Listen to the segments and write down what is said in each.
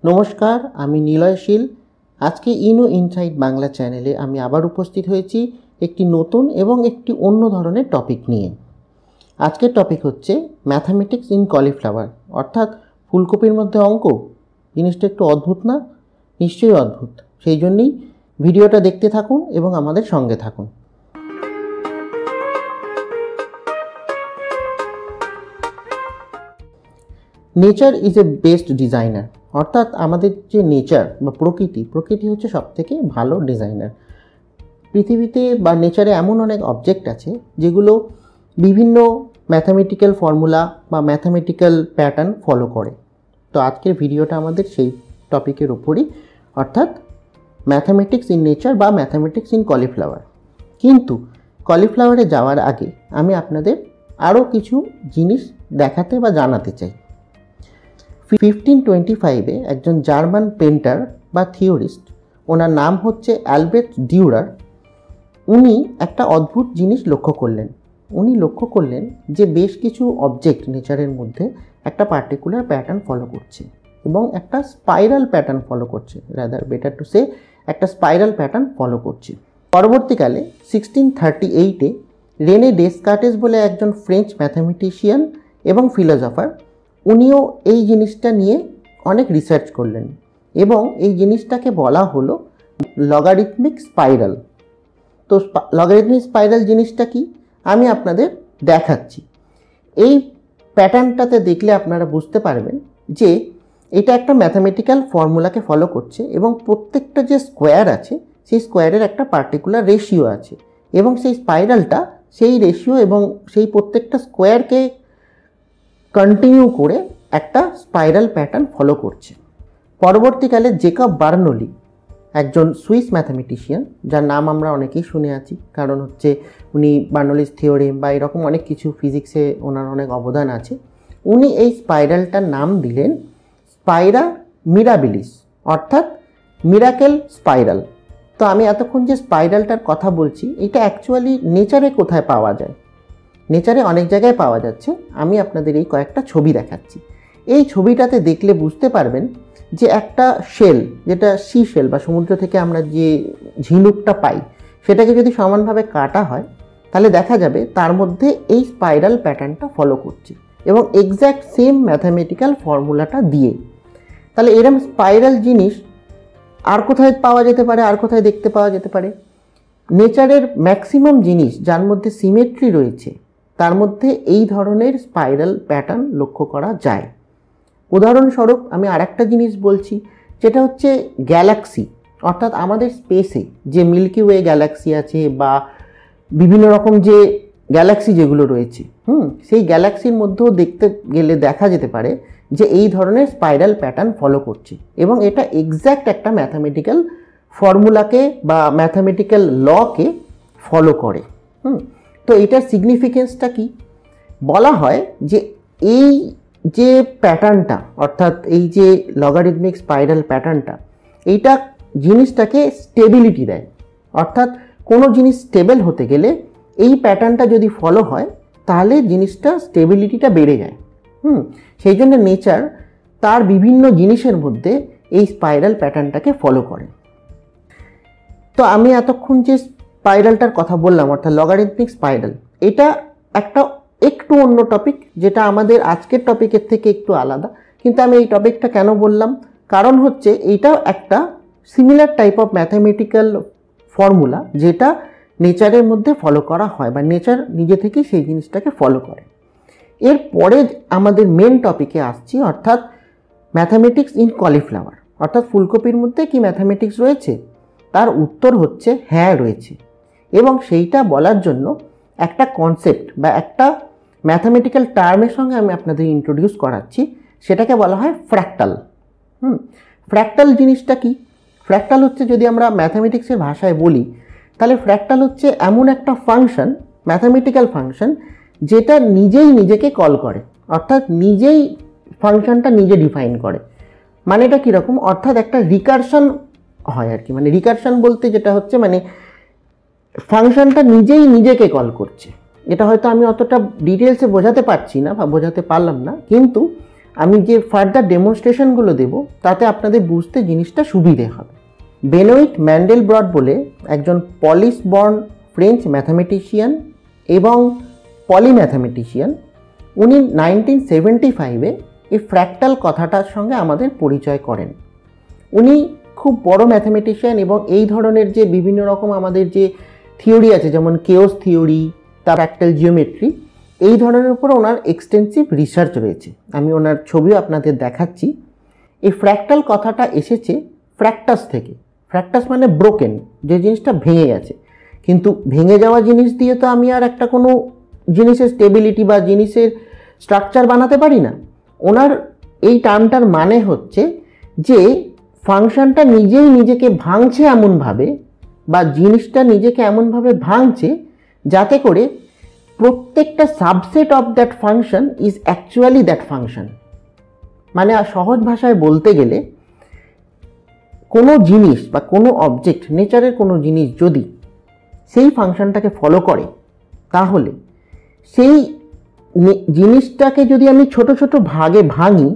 নমস্কার, আমি নিলয়শীল। আজকে ইনো ইনসাইট বাংলা চ্যানেলে আমি আবার উপস্থিত হয়েছি একটি নতুন এবং একটি অন্য ধরনের টপিক নিয়ে। আজকের টপিক হচ্ছে ম্যাথামেটিক্স ইন কলিফ্লাওয়ার, অর্থাৎ ফুলকপির মধ্যে অঙ্ক। জিনিসটা একটু অদ্ভুত না? নিশ্চয়ই অদ্ভুত। সেই জন্যই ভিডিওটা দেখতে থাকুন এবং আমাদের সঙ্গে থাকুন। Nature is a best designer, অর্থাৎ আমাদের যে নেচার বা প্রকৃতি হচ্ছে সবথেকে ভালো ডিজাইনার। পৃথিবীতে বা নেচারে এমন অনেক অবজেক্ট আছে যেগুলো বিভিন্ন ম্যাথামেটিক্যাল ফর্মুলা বা ম্যাথামেটিক্যাল প্যাটার্ন ফলো করে। তো আজকের ভিডিওটা আমাদের সেই টপিকের ওপরই, অর্থাৎ ম্যাথামেটিক্স ইন নেচার বা ম্যাথামেটিক্স ইন কলিফ্লাওয়ার। কিন্তু কলিফ্লাওয়ারে যাওয়ার আগে আমি আপনাদের আরও কিছু জিনিস দেখাতে বা জানাতে চাই। 1525-এ একজন জার্মান পেন্টার বা থিওরিস্ট, ওনার নাম হচ্ছে অ্যালবার্ট ডিউরার, উনি একটা অদ্ভুত জিনিস লক্ষ্য করলেন। উনি লক্ষ্য করলেন যে বেশ কিছু অবজেক্ট নেচারের মধ্যে একটা পার্টিকুলার প্যাটার্ন ফলো করছে এবং একটা স্পাইরাল প্যাটার্ন ফলো করছে, রাদার বেটার টু সে একটা স্পাইরাল প্যাটার্ন ফলো করছে। পরবর্তীকালে 1638-এ রেনে ডেসকার্টেস বলে একজন ফ্রেঞ্চ ম্যাথামেটিশিয়ান এবং ফিলোসফার, উনিও এই জিনিসটা নিয়ে অনেক রিসার্চ করলেন এবং এই জিনিসটাকে বলা হলো লগারিথমিক স্পাইরাল। তো লগারিথমিক স্পাইরাল জিনিসটা কি আমি আপনাদের দেখাচ্ছি। এই প্যাটার্নটাতে দেখলে আপনারা বুঝতে পারবেন যে এটা একটা ম্যাথামেটিক্যাল ফর্মুলাকে ফলো করছে এবং প্রত্যেকটা যে স্কোয়ার আছে সেই স্কোয়ারের একটা পার্টিকুলার রেশিও আছে এবং সেই স্পাইরালটা সেই রেশিও এবং সেই প্রত্যেকটা স্কোয়ারকে কন্টিনিউ করে একটা স্পাইরাল প্যাটার্ন ফলো করছে। পরবর্তীকালে জেকব বার্নৌলি, একজন সুইস ম্যাথামেটিশিয়ান, যার নাম আমরা অনেকেই শুনে আছি, কারণ হচ্ছে উনি বার্নৌলিস থিওরেম বা এরকম অনেক কিছু ফিজিক্সে ওনার অনেক অবদান আছে। উনি এই স্পাইরালটার নাম দিলেন স্পাইরা মিরাবিলিস, অর্থাৎ মিরাকেল স্পাইরাল। তো আমি এতক্ষণ যে স্পাইরালটার কথা বলছি, এটা অ্যাকচুয়ালি নেচারে কোথায় পাওয়া যায়? নেচারে অনেক জায়গায় পাওয়া যাচ্ছে। আমি আপনাদের এই কয়েকটা ছবি দেখাচ্ছি। এই ছবিটাতে দেখলে বুঝতে পারবেন যে একটা শেল, যেটা সি শেল বা সমুদ্র থেকে আমরা যে ঝিনুকটা পাই, সেটাকে যদি সমানভাবে কাটা হয় তাহলে দেখা যাবে তার মধ্যে এই স্পাইরাল প্যাটার্নটা ফলো করছে এবং এক্স্যাক্ট সেম ম্যাথামেটিক্যাল ফর্মুলাটা দিয়ে। তাহলে এরকম স্পাইরাল জিনিস আর কোথায় পাওয়া যেতে পারে, আর কোথায় দেখতে পাওয়া যেতে পারে? নেচারের ম্যাক্সিমাম জিনিস যার মধ্যে সিমেট্রি রয়েছে তার মধ্যে এই ধরনের স্পাইরাল প্যাটার্ন লক্ষ্য করা যায়। উদাহরণস্বরূপ আমি আরেকটা জিনিস বলছি, যেটা হচ্ছে গ্যালাক্সি, অর্থাৎ আমাদের স্পেসে যে মিল্কি ওয়ে গ্যালাক্সি আছে বা বিভিন্ন রকম যে গ্যালাক্সি যেগুলো রয়েছে, সেই গ্যালাক্সির মধ্যেও দেখতে গেলে দেখা যেতে পারে যে এই ধরনের স্পাইরাল প্যাটার্ন ফলো করছে এবং এটা এক্স্যাক্ট একটা ম্যাথামেটিক্যাল ফর্মুলাকে বা ম্যাথামেটিক্যাল লকে ফলো করে। তো এটার সিগনিফিকেন্সটা কি? বলা হয় যে এই যে প্যাটার্নটা, অর্থাৎ এই যে লগারিথমিক স্পাইরাল প্যাটার্নটা, এইটা জিনিসটাকে স্টেবিলিটি দেয়। অর্থাৎ কোনো জিনিস স্টেবল হতে গেলে এই প্যাটার্নটা যদি ফলো হয় তাহলে জিনিসটা স্টেবিলিটিটা বেড়ে যায়। সেই জন্য নেচার তার বিভিন্ন জিনিসের মধ্যে এই স্পাইরাল প্যাটার্নটাকে ফলো করে। তো আমি এতক্ষণ যে স্পাইরালটার কথা বললাম, অর্থাৎ লগারিথমিক স্পাইরাল, এটা একটা একটু অন্য টপিক, যেটা আমাদের আজকের টপিকের থেকে একটু আলাদা। কিন্তু আমি এই টপিকটা কেন বললাম? কারণ হচ্ছে এইটাও একটা similar type of mathematical formula যেটা নেচারের মধ্যে ফলো করা হয় বা নেচার নিজে থেকেই সেই জিনিসটাকে ফলো করে। এরপরে আমাদের মেন টপিকে আসছি, অর্থাৎ ম্যাথামেটিক্স ইন কলিফ্লাওয়ার, অর্থাৎ ফুলকপির মধ্যে কি ম্যাথামেটিক্স রয়েছে? তার উত্তর হচ্ছে হ্যাঁ, রয়েছে। এবং সেইটা বলার জন্য একটা কনসেপ্ট বা একটা ম্যাথামেটিক্যাল টার্মের সঙ্গে আমি আপনাদের ইন্ট্রোডিউস করাচ্ছি, সেটাকে বলা হয় ফ্র্যাক্টাল। ফ্র্যাক্টাল জিনিসটা কি? ফ্র্যাক্টাল হচ্ছে, যদি আমরা ম্যাথামেটিক্সের ভাষায় বলি, তাহলে ফ্র্যাক্টাল হচ্ছে এমন একটা ফাংশন, ম্যাথামেটিক্যাল ফাংশন, যেটা নিজেই নিজেকে কল করে, অর্থাৎ নিজেই ফাংশনটা নিজে ডিফাইন করে। মানে এটা কীরকম? অর্থাৎ একটা রিকারশন হয় আর কি। মানে রিকারশন বলতে যেটা হচ্ছে, মানে ফাংশনটা নিজেই নিজেকে কল করছে। এটা হয়তো আমি অতটা ডিটেলসে বোঝাতে পারছি না বা বোঝাতে পারলাম না, কিন্তু আমি যে ফার্দার ডেমনস্ট্রেশনগুলো দেব তাতে আপনাদের বুঝতে জিনিসটা সুবিধে হবে। বেনোইট ম্যান্ডেলব্রট বলে একজন পলিশ বর্ন ফ্রেঞ্চ ম্যাথামেটিশিয়ান এবং পলিম্যাথামেটিশিয়ান, উনি 1975-এ এই ফ্র্যাক্টাল কথাটার সঙ্গে আমাদের পরিচয় করেন। উনি খুব বড় ম্যাথামেটিশিয়ান এবং এই ধরনের যে বিভিন্ন রকম আমাদের যে থিওরি আছে, যেমন কেওস থিওরি, তার ফ্র্যাক্টাল জিওমেট্রি, এই ধরনের উপর ওনার এক্সটেন্সিভ রিসার্চ রয়েছে। আমি ওনার ছবিও আপনাদের দেখাচ্ছি। এই ফ্র্যাক্টাল কথাটা এসেছে ফ্র্যাক্টাস থেকে। ফ্র্যাক্টাস মানে ব্রোকেন, যে জিনিসটা ভেঙে গেছে। কিন্তু ভেঙে যাওয়া জিনিস দিয়ে তো আমি আর একটা কোনো জিনিসের স্টেবিলিটি বা জিনিসের স্ট্রাকচার বানাতে পারি না। ওনার এই টার্মটার মানে হচ্ছে যে ফাংশনটা নিজেই নিজেকে ভাঙছে এমনভাবে, বা জিনিসটা নিজেকে এমনভাবে ভাঙছে যাতে করে প্রত্যেকটা subset of that function is actually that function. মানে সহজ ভাষায় বলতে গেলে কোনো জিনিস বা কোনো অবজেক্ট, নেচারের কোনো জিনিস যদি সেই ফাংশনটাকে ফলো করে, তাহলে সেই জিনিসটাকে যদি আমি ছোট ছোট ভাগে ভাঙি,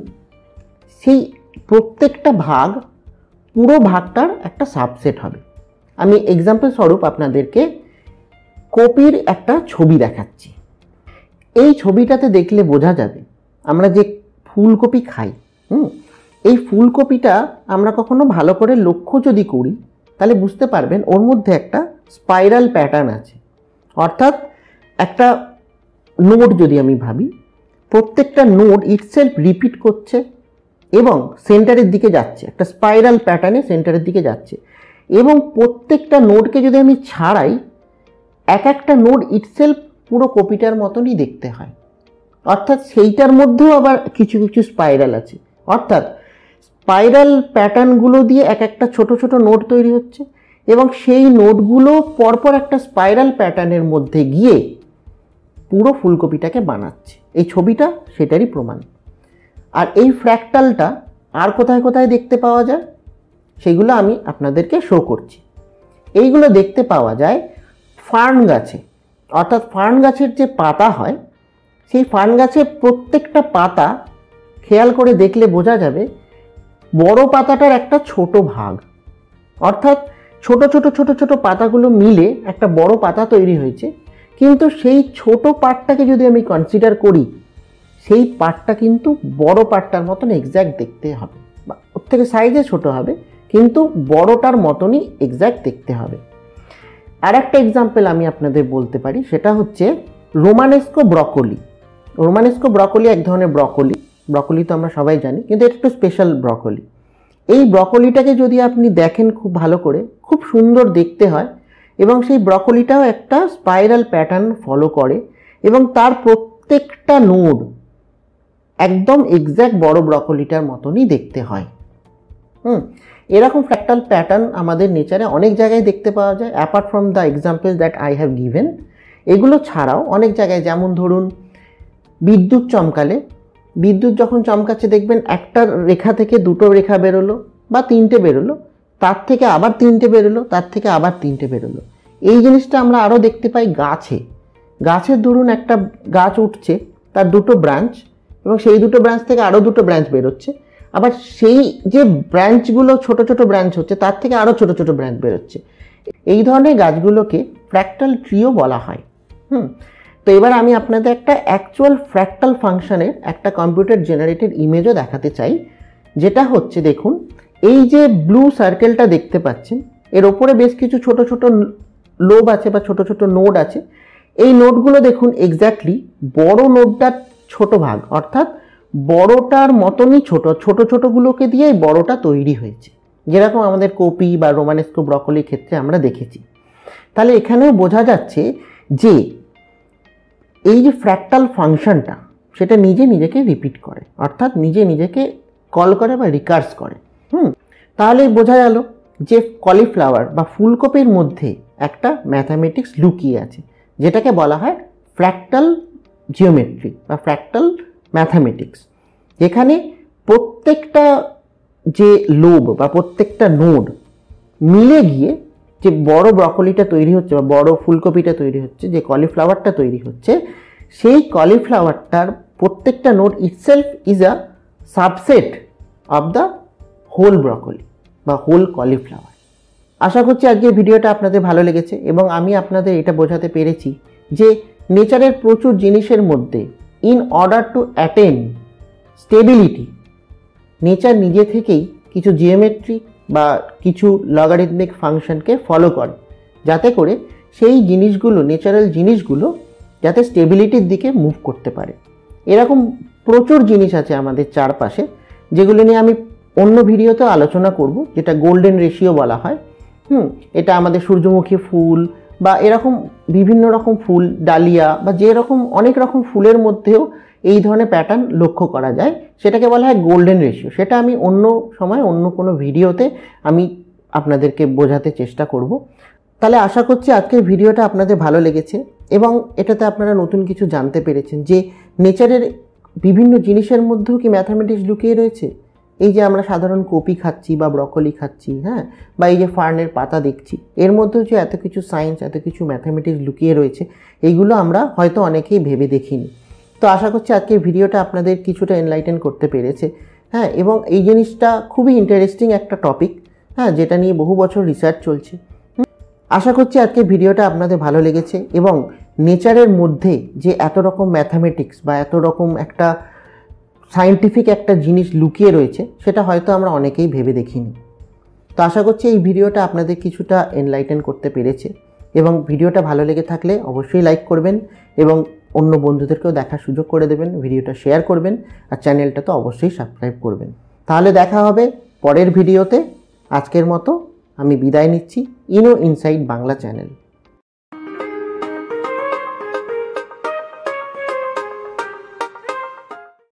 সেই প্রত্যেকটা ভাগ পুরো ভাগটার একটা সাবসেট হবে। আমি এক্সাম্পল স্বরূপ আপনাদেরকে কপির একটা ছবি দেখাচ্ছি। এই ছবিটাতে দেখলে বোঝা যাবে আমরা যে ফুলকপি খাই, এই ফুলকপিটা আমরা কখনো ভালো করে লক্ষ্য যদি করি তাহলে বুঝতে পারবেন ওর মধ্যে একটা স্পাইরাল প্যাটার্ন আছে। অর্থাৎ একটা নোড যদি আমি ভাবি, প্রত্যেকটা নোড ইটসেলফ রিপিট করছে এবং সেন্টারের দিকে যাচ্ছে, একটা স্পাইরাল প্যাটার্নে সেন্টারের দিকে যাচ্ছে। এবং প্রত্যেকটা নোডকে যদি আমি ছাড়াই, এক একটা নোড ইটসেলফ পুরো কপিটার মতনই দেখতে হয়। অর্থাৎ সেইটার মধ্যেও আবার কিছু কিছু স্পাইরাল আছে। অর্থাৎ স্পাইরাল প্যাটার্নগুলো দিয়ে এক একটা ছোট ছোট নোড তৈরি হচ্ছে এবং সেই নোডগুলো পরপর একটা স্পাইরাল প্যাটার্নের মধ্যে গিয়ে পুরো ফুলকপিটাকে বানাচ্ছে। এই ছবিটা সেটারই প্রমাণ। আর এই ফ্র্যাক্টালটা আর কোথায় কোথায় দেখতে পাওয়া যায় সেগুলো আমি আপনাদেরকে শো করছি। এইগুলো দেখতে পাওয়া যায় ফার্ন গাছে। অর্থাৎ ফার্ন গাছের যে পাতা হয়, সেই ফার্ন গাছের প্রত্যেকটা পাতা খেয়াল করে দেখলে বোঝা যাবে বড় পাতাটার একটা ছোট ভাগ। অর্থাৎ ছোট ছোট ছোট ছোট পাতাগুলো মিলে একটা বড় পাতা তৈরি হয়েছে। কিন্তু সেই ছোট পার্টটাকে যদি আমি কনসিডার করি, সেই পার্টটা কিন্তু বড় পার্টটার মতন এক্স্যাক্ট দেখতে হবে, বা ওর থেকে সাইজে ছোট হবে কিন্তু বড়টার মতনই এক্স্যাক্ট দেখতে হবে। আর একটা এক্সাম্পল আমি আপনাদের বলতে পারি, সেটা হচ্ছে রোমানেস্কো ব্রকোলি। রোমানেস্কো ব্রকোলি এক ধরনের ব্রকোলি। ব্রকোলি তো আমরা সবাই জানি, কিন্তু এটা একটু স্পেশাল ব্রকোলি। এই ব্রকোলিটাকে যদি আপনি দেখেন খুব ভালো করে, খুব সুন্দর দেখতে হয় এবং সেই ব্রকোলিটাও একটা স্পাইরাল প্যাটার্ন ফলো করে এবং তার প্রত্যেকটা নোড একদম এক্স্যাক্ট বড় ব্রকোলিটার মতনই দেখতে হয়। এরকম ফ্র্যাক্টাল প্যাটার্ন আমাদের নেচারে অনেক জায়গায় দেখতে পাওয়া যায়, apart from the example that I have given. এগুলো ছাড়াও অনেক জায়গায়, যেমন ধরুন বিদ্যুৎ চমকালে, বিদ্যুৎ যখন চমকাচ্ছে দেখবেন একটা রেখা থেকে দুটো রেখা বেরোলো বা তিনটে বেরোলো, তার থেকে আবার তিনটে বেরোলো, তার থেকে আবার তিনটে বেরোলো। এই জিনিসটা আমরা আরও দেখতে পাই গাছে। গাছের ধরুন একটা গাছ উঠছে, তার দুটো ব্রাঞ্চ, এবং সেই দুটো ব্রাঞ্চ থেকে আরও দুটো ব্রাঞ্চ বেরোচ্ছে। আবার সেই যে ব্রাঞ্চগুলো ছোট ছোট ব্রাঞ্চ হচ্ছে, তার থেকে আরও ছোট ছোট ব্রাঞ্চ বেরোচ্ছে। এই ধরনের গাছগুলোকে ফ্র্যাক্টাল ট্রিও বলা হয়। তো এবার আমি আপনাদের একটা অ্যাকচুয়াল ফ্র্যাক্টাল ফাংশনের একটা কম্পিউটার জেনারেটেড ইমেজও দেখাতে চাই, যেটা হচ্ছে, দেখুন এই যে ব্লু সার্কেলটা দেখতে পাচ্ছেন, এর ওপরে বেশ কিছু ছোট ছোট লোব আছে বা ছোট ছোট নোড আছে। এই নোডগুলো দেখুন এক্স্যাক্টলি বড় নোডটার ছোট ভাগ, অর্থাৎ বড়টার মতনই ছোট ছোট ছোটগুলোকে দিয়েই বড়টা তৈরি হয়েছে, যেরকম আমাদের কপি বা রোমানেস্কো ব্রকোলির ক্ষেত্রে আমরা দেখেছি। তাহলে এখানেও বোঝা যাচ্ছে যে এই যে ফ্র্যাক্টাল ফাংশনটা, সেটা নিজে নিজেকে রিপিট করে, অর্থাৎ নিজে নিজেকে কল করে বা রিকার্স করে। তাহলে বোঝা গেল যে কলিফ্লাওয়ার বা ফুলকপির মধ্যে একটা ম্যাথামেটিক্স লুকিয়ে আছে, যেটাকে বলা হয় ফ্র্যাক্টাল জিওমেট্রি বা ফ্র্যাক্টাল ম্যাথামেটিক্স, যেখানে প্রত্যেকটা যে লোব বা প্রত্যেকটা নোড মিলে গিয়ে যে বড় ব্রকোলিটা তৈরি হচ্ছে বা বড় ফুলকপিটা তৈরি হচ্ছে, যে কলিফ্লাওয়ারটা তৈরি হচ্ছে, সেই কলিফ্লাওয়ারটার প্রত্যেকটা node itself is a subset of the whole broccoli বা হোল কলিফ্লাওয়ার। আশা করছি আজকের ভিডিওটা আপনাদের ভালো লেগেছে এবং আমি আপনাদের এটা বোঝাতে পেরেছি যে নেচারের প্রচুর জিনিসের মধ্যে in order to attain stability, nature নিজে থেকেই কিছু জিওমেট্রিক বা কিছু লগারিদমিক ফাংশনকে ফলো করে, যাতে করে সেই জিনিসগুলো, ন্যাচারাল জিনিসগুলো যাতে স্টেবিলিটির দিকে মুভ করতে পারে। এরকম প্রচুর জিনিস আছে আমাদের চারপাশে, যেগুলো নিয়ে আমি অন্য ভিডিওতেও আলোচনা করব, যেটা গোল্ডেন রেশিও বলা হয়। এটা আমাদের সূর্যমুখী ফুল বা এরকম বিভিন্ন রকম ফুল, ডালিয়া বা যেরকম অনেক রকম ফুলের মধ্যেও এই ধরনের প্যাটার্ন লক্ষ্য করা যায়, সেটাকে বলা হয় গোল্ডেন রেশিও। সেটা আমি অন্য সময় অন্য কোনো ভিডিওতে আমি আপনাদেরকে বোঝাতে চেষ্টা করব। তাহলে আশা করছি আজকের ভিডিওটা আপনাদের ভালো লেগেছে এবং এটাতে আপনারা নতুন কিছু জানতে পেরেছেন যে নেচারের বিভিন্ন জিনিসের মধ্যেও কি ম্যাথামেটিক্স লুকিয়ে রয়েছে। এই যে আমরা সাধারণ কপি খাচ্ছি বা ব্রকলি খাচ্ছি, বা এই যে ফার্নের পাতা দেখছি, এর মধ্যেও যে এত কিছু সায়েন্স, এত কিছু ম্যাথামেটিক্স লুকিয়ে রয়েছে, এইগুলো আমরা হয়তো অনেকেই ভেবে দেখিনি। তো আশা করছি আজকের ভিডিওটা আপনাদের কিছুটা এনলাইটেন করতে পেরেছে। এবং এই জিনিসটা খুবই ইন্টারেস্টিং একটা টপিক, যেটা নিয়ে বহু বছর রিসার্চ চলছে। আশা করছি আজকের ভিডিওটা আপনাদের ভালো লেগেছে এবং নেচারের মধ্যে যে এত রকম ম্যাথামেটিক্স বা এত রকম একটা সায়েন্টিফিক একটা জিনিস লুকিয়ে রয়েছে, সেটা হয়তো আমরা অনেকেই ভেবে দেখিনি। তো আশা করছি এই ভিডিওটা আপনাদের কিছুটা এনলাইটেন করতে পেরেছে এবং ভিডিওটা ভালো লেগে থাকলে অবশ্যই লাইক করবেন এবং অন্য বন্ধুদেরকেও দেখার সুযোগ করে দেবেন, ভিডিওটা শেয়ার করবেন আর চ্যানেলটা তো অবশ্যই সাবস্ক্রাইব করবেন। তাহলে দেখা হবে পরের ভিডিওতে। আজকের মতো আমি বিদায় নিচ্ছি ইনো ইনসাইড বাংলা চ্যানেল।